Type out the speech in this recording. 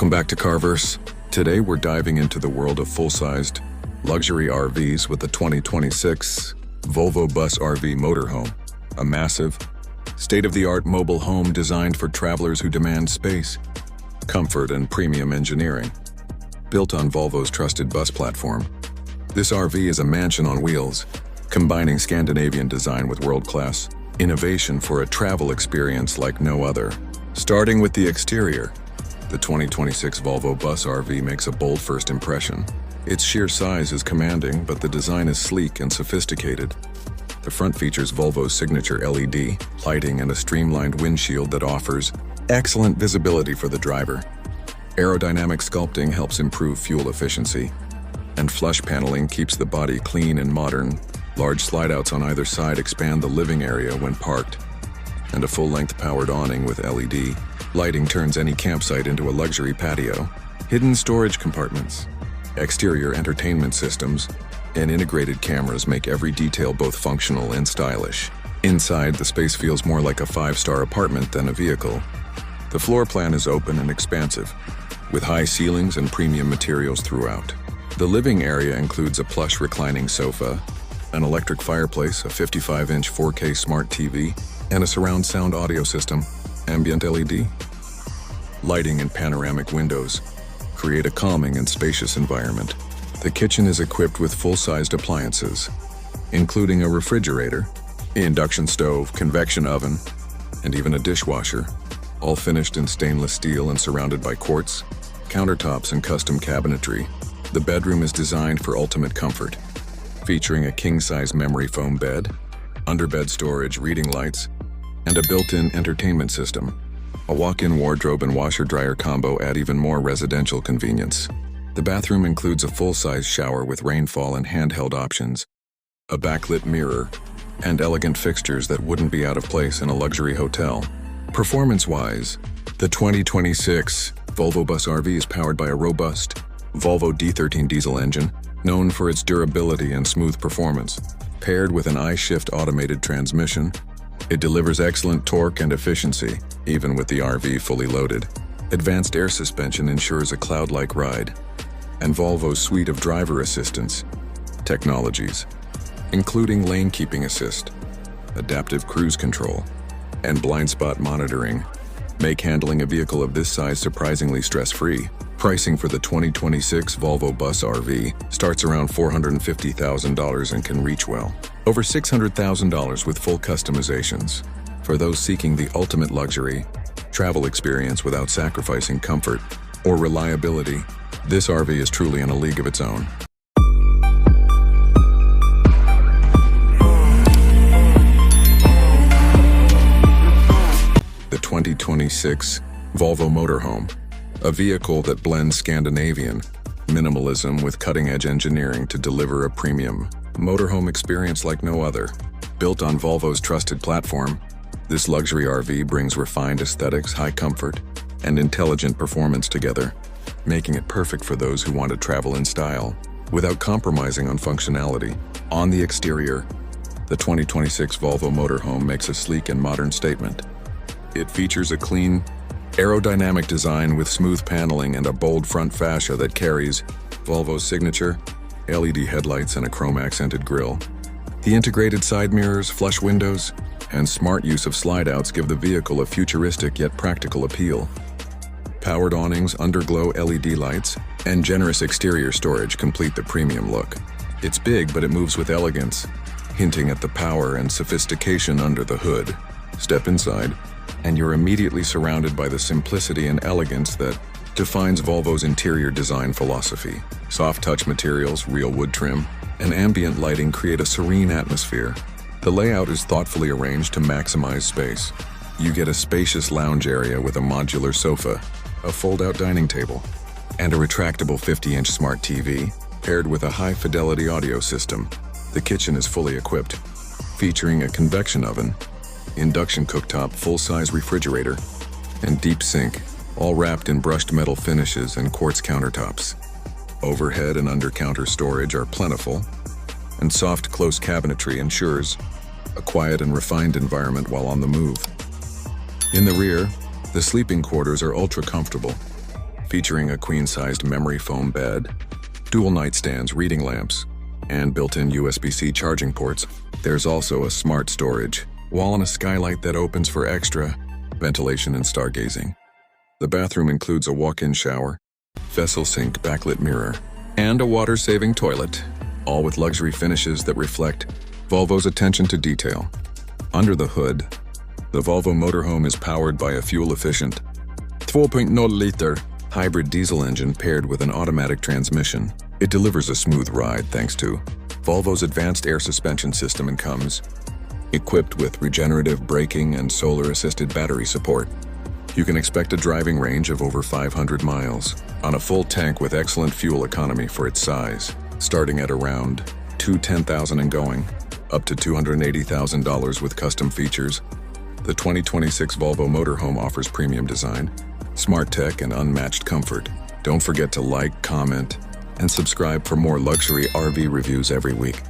Welcome back to Carverse. Today we're diving into the world of full-sized luxury RVs with the 2026 Volvo Bus RV Motorhome, a massive, state-of-the-art mobile home designed for travelers who demand space, comfort, and premium engineering. Built on Volvo's trusted bus platform, this RV is a mansion on wheels, combining Scandinavian design with world-class innovation for a travel experience like no other. Starting with the exterior, the 2026 Volvo Bus RV makes a bold first impression. Its sheer size is commanding, but the design is sleek and sophisticated. The front features Volvo's signature LED lighting and a streamlined windshield that offers excellent visibility for the driver. Aerodynamic sculpting helps improve fuel efficiency, and flush paneling keeps the body clean and modern. Large slide-outs on either side expand the living area when parked, and a full-length powered awning with LED lighting turns any campsite into a luxury patio. Hidden storage compartments, exterior entertainment systems, and integrated cameras make every detail both functional and stylish. Inside, the space feels more like a five-star apartment than a vehicle. The floor plan is open and expansive, with high ceilings and premium materials throughout. The living area includes a plush reclining sofa, an electric fireplace, a 55-inch 4K smart TV, and a surround sound audio system, ambient LED. Lighting and panoramic windows create a calming and spacious environment. The kitchen is equipped with full-sized appliances, including a refrigerator, induction stove, convection oven, and even a dishwasher, all finished in stainless steel and surrounded by quartz, countertops, and custom cabinetry. The bedroom is designed for ultimate comfort, featuring a king-size memory foam bed, underbed storage, reading lights, and a built-in entertainment system. A walk-in wardrobe and washer-dryer combo add even more residential convenience. The bathroom includes a full-size shower with rainfall and handheld options, a backlit mirror, and elegant fixtures that wouldn't be out of place in a luxury hotel. Performance-wise, the 2026 Volvo Bus RV is powered by a robust Volvo D13 diesel engine, known for its durability and smooth performance. Paired with an I-Shift automated transmission, it delivers excellent torque and efficiency, even with the RV fully loaded. Advanced air suspension ensures a cloud-like ride, and Volvo's suite of driver assistance technologies, including lane keeping assist, adaptive cruise control, and blind spot monitoring, make handling a vehicle of this size surprisingly stress-free. Pricing for the 2026 Volvo Bus RV starts around $450,000 and can reach over $600,000 with full customizations. For those seeking the ultimate luxury travel experience without sacrificing comfort or reliability, this RV is truly in a league of its own. The 2026 Volvo Motorhome, a vehicle that blends Scandinavian minimalism with cutting-edge engineering to deliver a premium motorhome experience like no other. Built on Volvo's trusted platform, this luxury RV brings refined aesthetics, high comfort, and intelligent performance together, making it perfect for those who want to travel in style without compromising on functionality. On the exterior, the 2026 Volvo Motorhome makes a sleek and modern statement. It features a clean, aerodynamic design with smooth paneling and a bold front fascia that carries Volvo's signature LED headlights and a chrome-accented grille. The integrated side mirrors, flush windows, and smart use of slide-outs give the vehicle a futuristic yet practical appeal. Powered awnings, underglow LED lights, and generous exterior storage complete the premium look. It's big, but it moves with elegance, hinting at the power and sophistication under the hood. Step inside, and you're immediately surrounded by the simplicity and elegance that defines Volvo's interior design philosophy. Soft touch materials, real wood trim, and ambient lighting create a serene atmosphere. The layout is thoughtfully arranged to maximize space. You get a spacious lounge area with a modular sofa, a fold-out dining table, and a retractable 50-inch smart TV, paired with a high-fidelity audio system. The kitchen is fully equipped, featuring a convection oven, induction cooktop, full-size refrigerator, and deep sink, all wrapped in brushed metal finishes and quartz countertops. Overhead and under-counter storage are plentiful, and soft, close cabinetry ensures a quiet and refined environment while on the move. In the rear, the sleeping quarters are ultra-comfortable, featuring a queen-sized memory foam bed, dual nightstands, reading lamps, and built-in USB-C charging ports. There's also a smart storage wall and a skylight that opens for extra ventilation and stargazing. The bathroom includes a walk-in shower, vessel sink, backlit mirror, and a water-saving toilet, all with luxury finishes that reflect Volvo's attention to detail. Under the hood, the Volvo Motorhome is powered by a fuel-efficient 4.0-liter hybrid diesel engine paired with an automatic transmission. It delivers a smooth ride thanks to Volvo's advanced air suspension system and comes equipped with regenerative braking and solar-assisted battery support. You can expect a driving range of over 500 miles on a full tank with excellent fuel economy for its size, starting at around $210,000 and going up to $280,000 with custom features. The 2026 Volvo Motorhome offers premium design, smart tech, and unmatched comfort. Don't forget to like, comment, and subscribe for more luxury RV reviews every week.